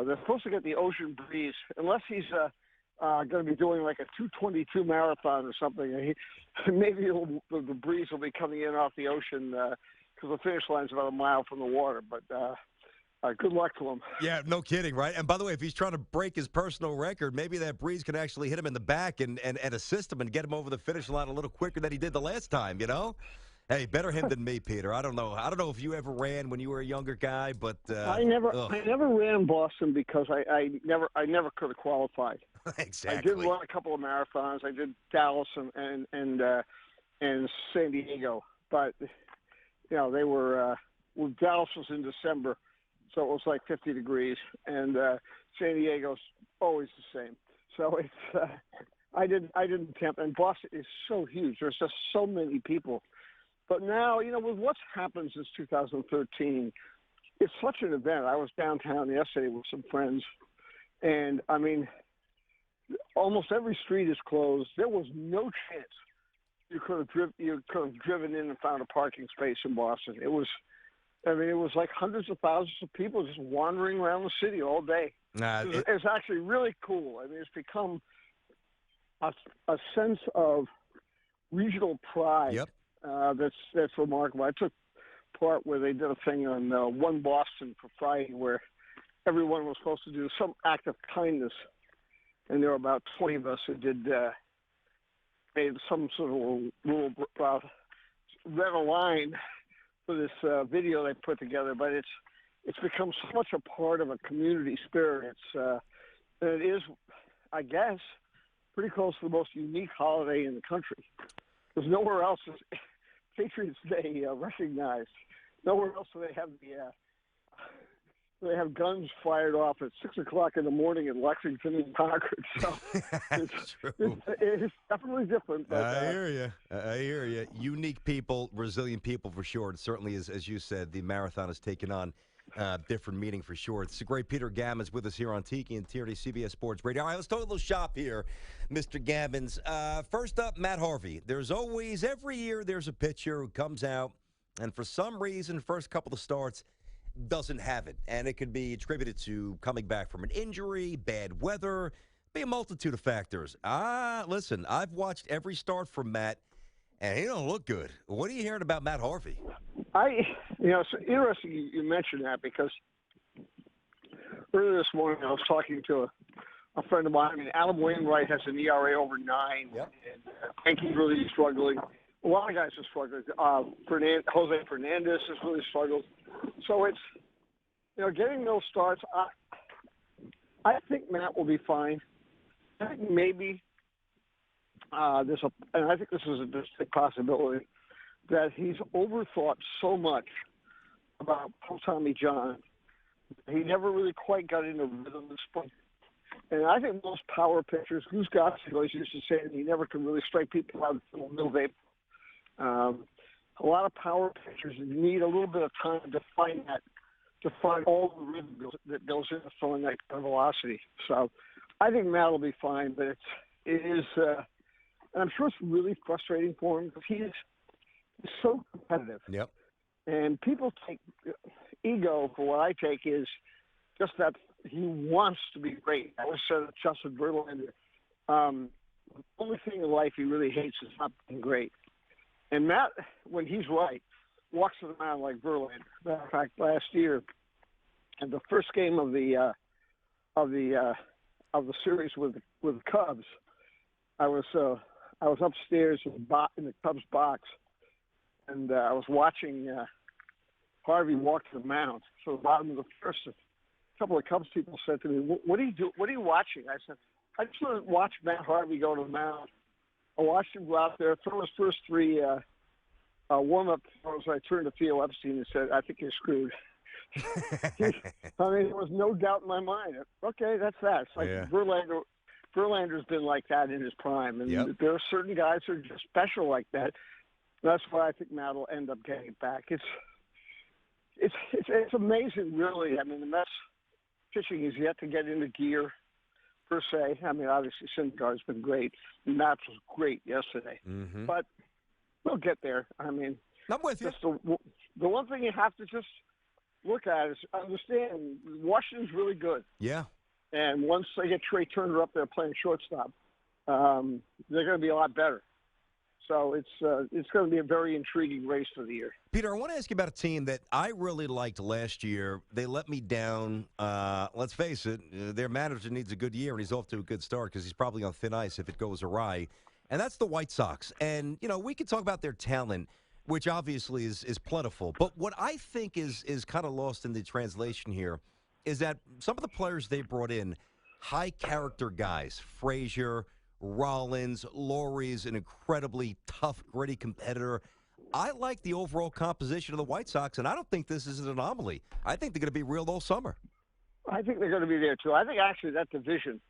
They're supposed to get the ocean breeze, unless he's going to be doing like a 2:22 marathon or something. Maybe the breeze will be coming in off the ocean because the finish line's about a mile from the water. But good luck to him. Yeah, no kidding, right? And by the way, if he's trying to break his personal record, maybe that breeze can actually hit him in the back and assist him and get him over the finish line a little quicker than he did the last time, you know? Hey, better him than me, Peter. I don't know. I don't know if you ever ran when you were a younger guy, but I never ran Boston because I never could have qualified. Exactly. I did run a couple of marathons. I did Dallas and San Diego, but they were well, Dallas was in December, so it was like 50 degrees, and San Diego's always the same. So it's I didn't attempt, and Boston is so huge. There's just so many people. But now, with what's happened since 2013, it's such an event. I was downtown yesterday with some friends, and I mean, almost every street is closed. There was no chance you could have driven in and found a parking space in Boston. It was like hundreds of thousands of people just wandering around the city all day. It's actually really cool. I mean, it's become a sense of regional pride. Yep. That's remarkable. I took part where they did a thing on One Boston for Friday where everyone was supposed to do some act of kindness, and there were about 20 of us who made some sort of rule read a line for this video they put together. But it's become so much a part of a community spirit. It is, I guess, pretty close to the most unique holiday in the country. There's nowhere else is Patriots Day recognized. Nowhere else do they have they have guns fired off at 6:00 in the morning in Lexington and Concord. So it's definitely different. But, I hear you. I hear you. Unique people, resilient people for sure. It certainly is, as you said, the marathon has taken on different meaning for sure. It's a great Peter Gammons with us here on Tiki and Tierney, CBS Sports Radio. All right, let's talk a little shop here, Mr. Gammons. First up, Matt Harvey. Every year there's a pitcher who comes out and for some reason, first couple of starts, doesn't have it. And it could be attributed to coming back from an injury, bad weather, be a multitude of factors. Listen, I've watched every start from Matt, and he don't look good. What are you hearing about Matt Harvey? It's interesting you mentioned that because earlier this morning I was talking to a friend of mine. I mean, Adam Wainwright has an ERA over 9. Yep. And Yankees really struggling. A lot of guys are struggling. Jose Fernandez has really struggled. So it's, getting those starts. I think Matt will be fine. I think maybe and I think this is a distinct possibility, that he's overthought so much about Tommy John. He never really quite got into rhythm this spring. And I think most power pitchers, Goose Gossett always used to say that he never could really strike people out of the middle of April. A lot of power pitchers need a little bit of time to find all the rhythm that goes into throwing that kind of velocity. So I think Matt will be fine, but it is, and I'm sure it's really frustrating for him because he's so competitive. Yep. And people take ego for what I take is just that he wants to be great. I always said to Justin Verlander, the only thing in life he really hates is not being great. And Matt, when he's right, walks to the mound like Verlander. Matter of fact, last year, in the first game of the series with the Cubs, I was upstairs in the Cubs box, and I was watching Harvey walk to the mound. So the bottom of the first, a couple of Cubs people said to me, "What do you do? What are you watching?" I said, "I just want to watch Matt Harvey go to the mound." I watched him go out there, throw his first 3 warm-up throws. I turned to Theo Epstein and said, "I think you're screwed." There was no doubt in my mind. Okay, that's that. It's like Verlander's been like that in his prime, and there are certain guys who are just special like that. That's why I think Matt will end up getting it back. It's amazing, really. I mean, the Mets pitching is yet to get into gear, per se. I mean, obviously, Syndergaard's been great. Matt was great yesterday. Mm-hmm. But we'll get there. I mean, I'm with you. The one thing you have to just look at is understand Washington's really good. Yeah. And once they get Trey Turner up there playing shortstop, they're going to be a lot better. So it's going to be a very intriguing race for the year. Peter, I want to ask you about a team that I really liked last year. They let me down. Let's face it, their manager needs a good year, and he's off to a good start because he's probably on thin ice if it goes awry. And that's the White Sox. And, we can talk about their talent, which obviously is plentiful. But what I think is kind of lost in the translation here is that some of the players they brought in, high-character guys, Frazier, Rollins, Laurie's an incredibly tough, gritty competitor. I like the overall composition of the White Sox, and I don't think this is an anomaly. I think they're going to be real all summer. I think they're going to be there, too. I think, actually, that division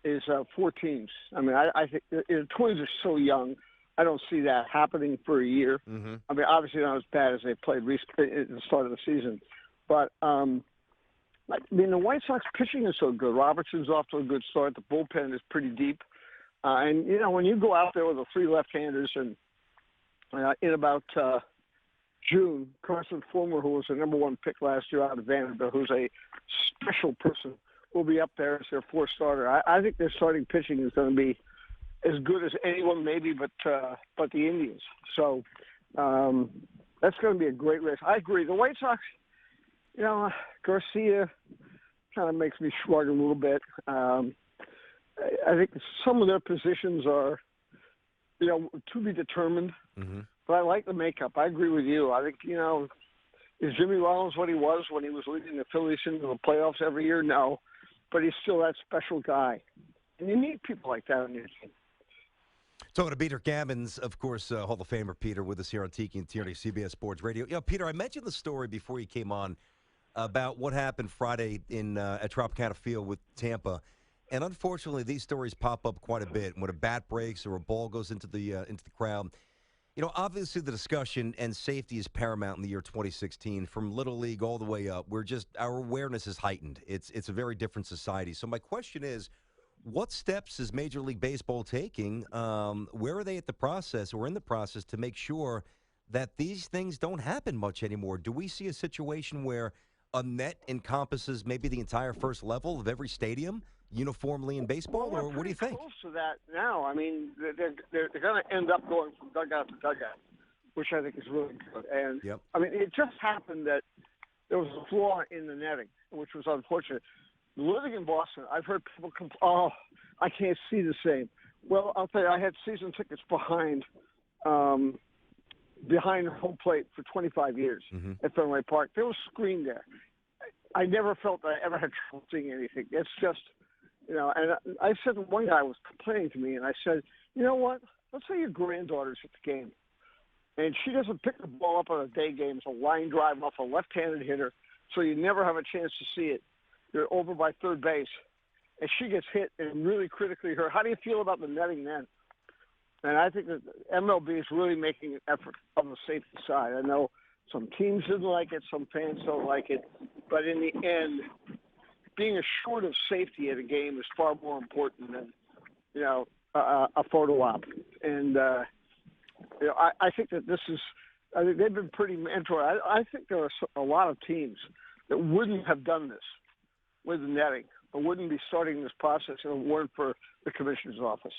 is 4 teams. I mean, I think the Twins are so young. I don't see that happening for a year. Mm-hmm. I mean, obviously not as bad as they played at the start of the season. But, the White Sox pitching is so good. Robertson's off to a good start. The bullpen is pretty deep. And, when you go out there with the 3 left-handers and in about June, Carson Fulmer, who was the number 1 pick last year out of Vanderbilt, who's a special person, will be up there as their 4th starter. I think their starting pitching is going to be as good as anyone, maybe, but the Indians. So that's going to be a great race. I agree. The White Sox, Garcia kind of makes me shrug a little bit. I think some of their positions are, to be determined. Mm-hmm. But I like the makeup. I agree with you. I think, is Jimmy Rollins what he was when he was leading the Phillies into the playoffs every year? No. But he's still that special guy. And you need people like that on your team. Talking to Peter Gammons, of course, Hall of Famer Peter, with us here on Tiki and Tierney, CBS Sports Radio. Peter, I mentioned the story before you came on about what happened Friday at Tropicana Field with Tampa. And unfortunately, these stories pop up quite a bit when a bat breaks or a ball goes into the crowd. Obviously the discussion and safety is paramount in the year 2016, from Little League all the way up. Our awareness is heightened. It's a very different society. So my question is, what steps is Major League Baseball taking? Where are they at the process or in the process to make sure that these things don't happen much anymore? Do we see a situation where a net encompasses maybe the entire first level of every stadium uniformly in baseball, or what do you think? Close to that now. I mean, they're going to end up going from dugout to dugout, which I think is really good. And yep. I mean, it just happened that there was a flaw in the netting, which was unfortunate. Living in Boston, I've heard people complain, "Oh, I can't see the same." Well, I'll tell you, I had season tickets behind home plate for 25 years at Fenway Park. There was a screen there. I never felt that I ever had trouble seeing anything. It's just, and I said to one guy was complaining to me, and I said, you know what? Let's say your granddaughter's at the game, and she doesn't pick the ball up on a day game. It's a line drive off a left-handed hitter, so you never have a chance to see it. You're over by third base, and she gets hit and really critically hurt. How do you feel about the netting then? And I think that MLB is really making an effort on the safety side. I know some teams didn't like it, some fans don't like it, but in the end, being assured of safety at a game is far more important than, a photo op. And I think that I think they've been pretty mentored. I think there are a lot of teams that wouldn't have done this with the netting, or wouldn't be starting this process if it weren't for the commissioner's office.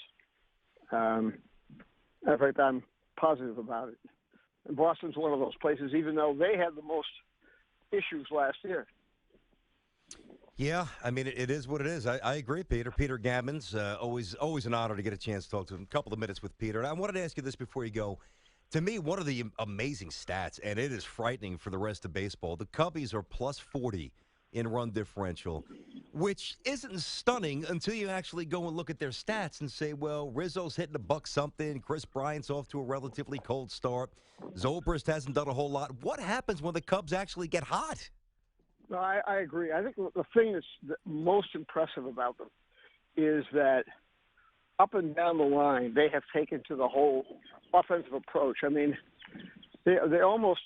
In fact, I'm positive about it. And Boston's one of those places, even though they had the most issues last year. Yeah, I mean, it is what it is. I agree, Peter. Peter Gammons, always an honor to get a chance to talk to him. A couple of minutes with Peter. And I wanted to ask you this before you go. To me, one of the amazing stats, and it is frightening for the rest of baseball, the Cubbies are plus 40 in run differential, which isn't stunning until you actually go and look at their stats and say, well, Rizzo's hitting a buck something, Chris Bryant's off to a relatively cold start, Zobrist hasn't done a whole lot. What happens when the Cubs actually get hot? No, I agree. I think the thing that's most impressive about them is that up and down the line, they have taken to the whole offensive approach. I mean, they almost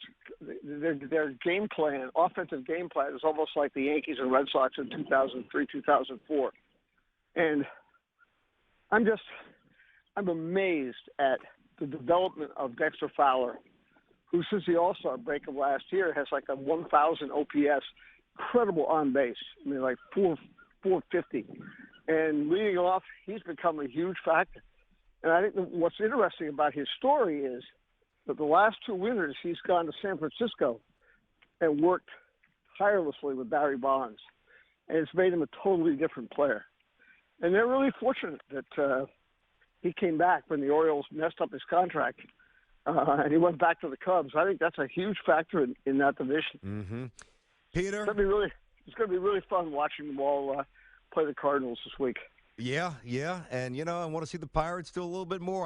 their game plan, offensive game plan, is almost like the Yankees and Red Sox in 2003, 2004. And I'm amazed at the development of Dexter Fowler, who since the All-Star break of last year has like a 1,000 OPS, incredible on base. I mean, like 450. And leading off, he's become a huge factor. And I think what's interesting about his story is that the last two winters he's gone to San Francisco and worked tirelessly with Barry Bonds. And it's made him a totally different player. And they're really fortunate that he came back when the Orioles messed up his contract. And he went back to the Cubs. I think that's a huge factor in that division. Mm-hmm. Peter? It's going to be really fun watching them all play the Cardinals this week. Yeah. And, I want to see the Pirates do a little bit more.